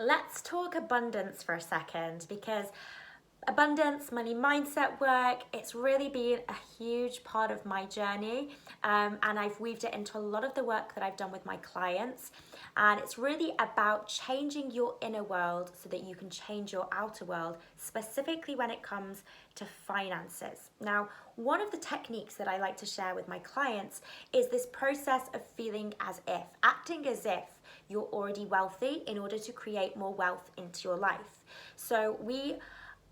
Let's talk abundance for a second because abundance, money mindset work, it's really been a huge part of my journey. And I've weaved it into a lot of the work that I've done with my clients. And it's really about changing your inner world so that you can change your outer world, specifically when it comes to finances. Now, one of the techniques that I like to share with my clients is this process of feeling as if, acting as if you're already wealthy in order to create more wealth into your life. So we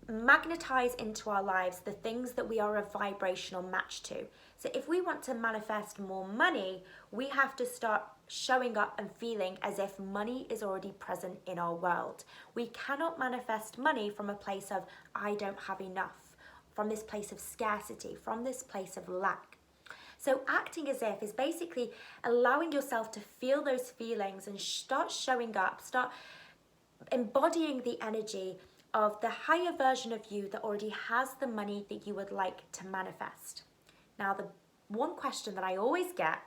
magnetize into our lives the things that we are a vibrational match to. So if we want to manifest more money, we have to start showing up and feeling as if money is already present in our world. We cannot manifest money from a place of I don't have enough, from this place of scarcity, from this place of lack. So acting as if is basically allowing yourself to feel those feelings and start showing up, start embodying the energy of the higher version of you that already has the money that you would like to manifest. Now, the one question that I always get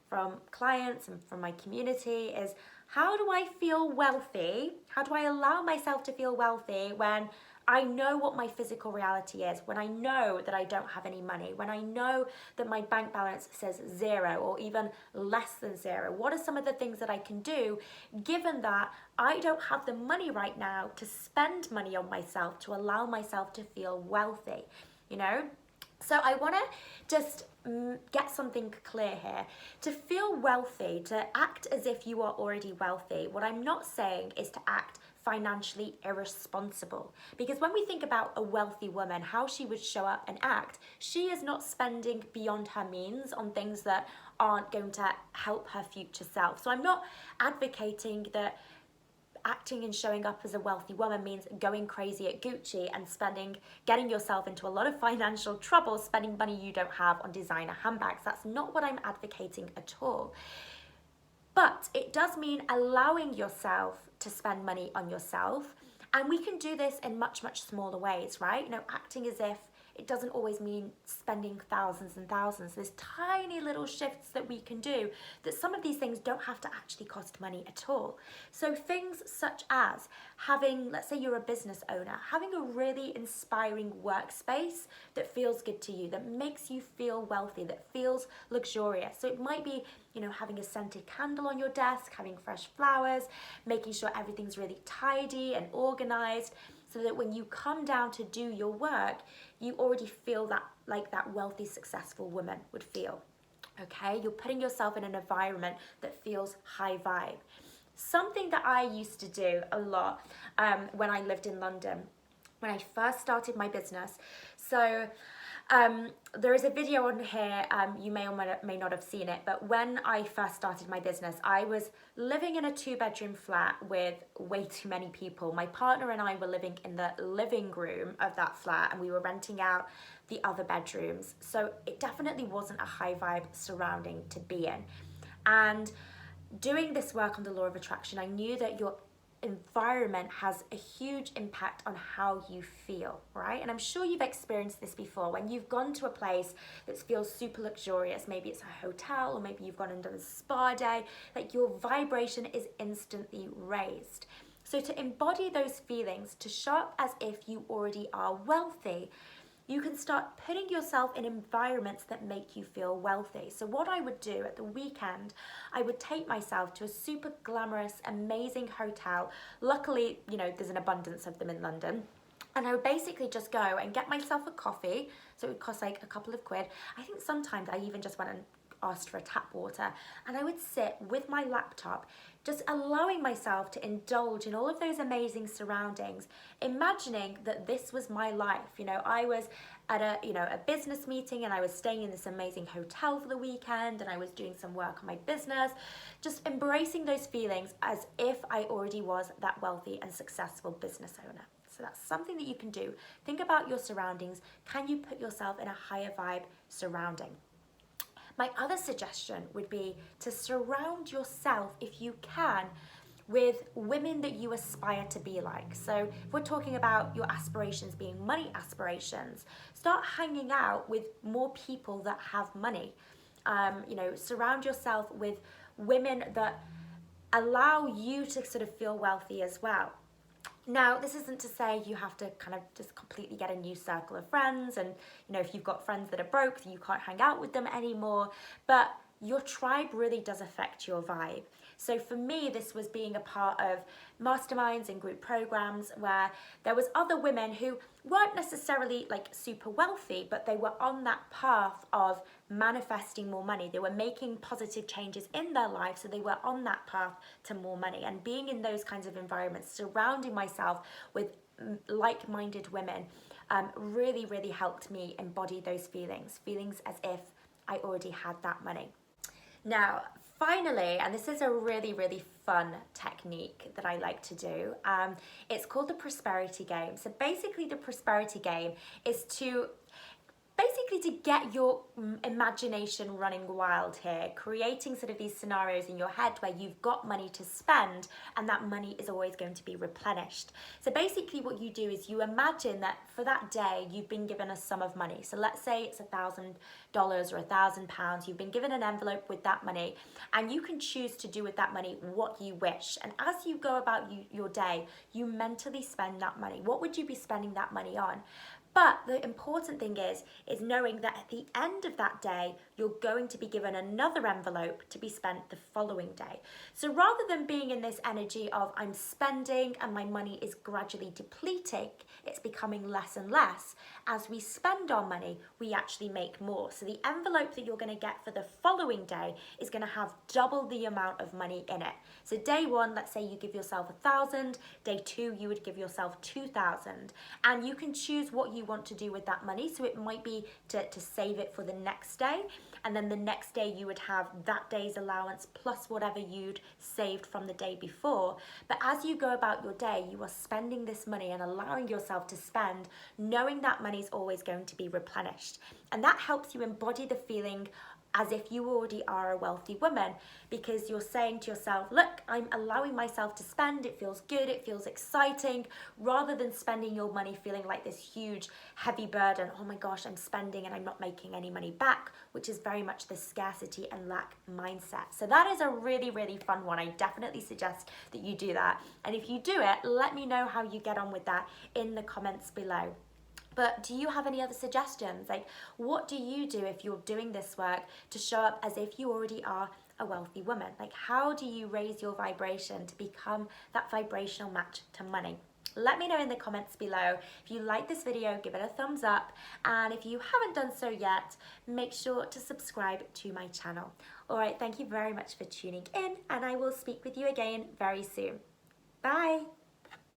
from clients and from my community is, how do I feel wealthy? How do I allow myself to feel wealthy when I know what my physical reality is, when I know that I don't have any money, when I know that my bank balance says zero or even less than zero? What are some of the things that I can do given that I don't have the money right now to spend money on myself to allow myself to feel wealthy, you know? So I want to just get something clear here. To feel wealthy, to act as if you are already wealthy, what I'm not saying is to act financially irresponsible. Because when we think about a wealthy woman, how she would show up and act, she is not spending beyond her means on things that aren't going to help her future self. So I'm not advocating that acting and showing up as a wealthy woman means going crazy at Gucci and getting yourself into a lot of financial trouble, spending money you don't have on designer handbags. That's not what I'm advocating at all. But it does mean allowing yourself to spend money on yourself. And we can do this in much, much smaller ways, right? You know, acting as if it doesn't always mean spending thousands and thousands. There's tiny little shifts that we can do that some of these things don't have to actually cost money at all. So things such as having, let's say you're a business owner, having a really inspiring workspace that feels good to you, that makes you feel wealthy, that feels luxurious. So it might be, you know, having a scented candle on your desk, having fresh flowers, making sure everything's really tidy and organized, so that when you come down to do your work, you already feel that like that wealthy, successful woman would feel. Okay, you're putting yourself in an environment that feels high vibe. Something that I used to do a lot when I lived in London, when I first started my business. So there is a video on here, you may or may not have seen it, but when I first started my business, I was living in a 2-bedroom flat with way too many people. My partner and I were living in the living room of that flat and we were renting out the other bedrooms. So it definitely wasn't a high vibe surrounding to be in. And doing this work on the law of attraction, I knew that your environment has a huge impact on how you feel, right? And I'm sure you've experienced this before when you've gone to a place that feels super luxurious. Maybe it's a hotel, or maybe you've gone and done a spa day, like your vibration is instantly raised. So to embody those feelings, to show up as if you already are wealthy, you can start putting yourself in environments that make you feel wealthy. So what I would do at the weekend, I would take myself to a super glamorous, amazing hotel. Luckily, you know, there's an abundance of them in London. And I would basically just go and get myself a coffee. So it would cost like a couple of quid. I think sometimes I even just went and asked for a tap water, and I would sit with my laptop, just allowing myself to indulge in all of those amazing surroundings, imagining that this was my life. You know, I was at a business meeting and I was staying in this amazing hotel for the weekend and I was doing some work on my business, just embracing those feelings as if I already was that wealthy and successful business owner. So that's something that you can do. Think about your surroundings. Can you put yourself in a higher vibe surrounding? My other suggestion would be to surround yourself, if you can, with women that you aspire to be like. So if we're talking about your aspirations being money aspirations, start hanging out with more people that have money. Surround yourself with women that allow you to sort of feel wealthy as well. Now, this isn't to say you have to kind of just completely get a new circle of friends, and if you've got friends that are broke, you can't hang out with them anymore, but your tribe really does affect your vibe. So for me, this was being a part of masterminds and group programs where there was other women who weren't necessarily like super wealthy, but they were on that path of manifesting more money. They were making positive changes in their life, so they were on that path to more money. And being in those kinds of environments, surrounding myself with like-minded women, really, really helped me embody those feelings as if I already had that money. Now, finally, and this is a really, really fun technique that I like to do, it's called the prosperity game. So basically the prosperity game is to get your imagination running wild here, creating sort of these scenarios in your head where you've got money to spend and that money is always going to be replenished. So basically what you do is you imagine that for that day you've been given a sum of money. So let's say it's $1,000 or £1,000. You've been given an envelope with that money and you can choose to do with that money what you wish. And as you go about your day, you mentally spend that money. What would you be spending that money on? But the important thing is knowing that at the end of that day, you're going to be given another envelope to be spent the following day. So rather than being in this energy of I'm spending and my money is gradually depleting, it's becoming less and less. As we spend our money, we actually make more. So the envelope that you're going to get for the following day is going to have double the amount of money in it. So day one, let's say you give yourself 1,000. Day two, you would give yourself 2,000. And you can choose what you want to do with that money. So it might be to save it for the next day, and then the next day you would have that day's allowance plus whatever you'd saved from the day before. But as you go about your day, you are spending this money and allowing yourself to spend, knowing that money is always going to be replenished. And that helps you embody the feeling as if you already are a wealthy woman, because you're saying to yourself, look, I'm allowing myself to spend, it feels good, it feels exciting, rather than spending your money feeling like this huge heavy burden. Oh my gosh, I'm spending and I'm not making any money back, which is very much the scarcity and lack mindset. So that is a really, really fun one. I definitely suggest that you do that. And if you do it, let me know how you get on with that in the comments below. But do you have any other suggestions? Like, what do you do if you're doing this work to show up as if you already are a wealthy woman? Like, how do you raise your vibration to become that vibrational match to money? Let me know in the comments below. If you like this video, give it a thumbs up. And if you haven't done so yet, make sure to subscribe to my channel. All right, thank you very much for tuning in, and I will speak with you again very soon. Bye.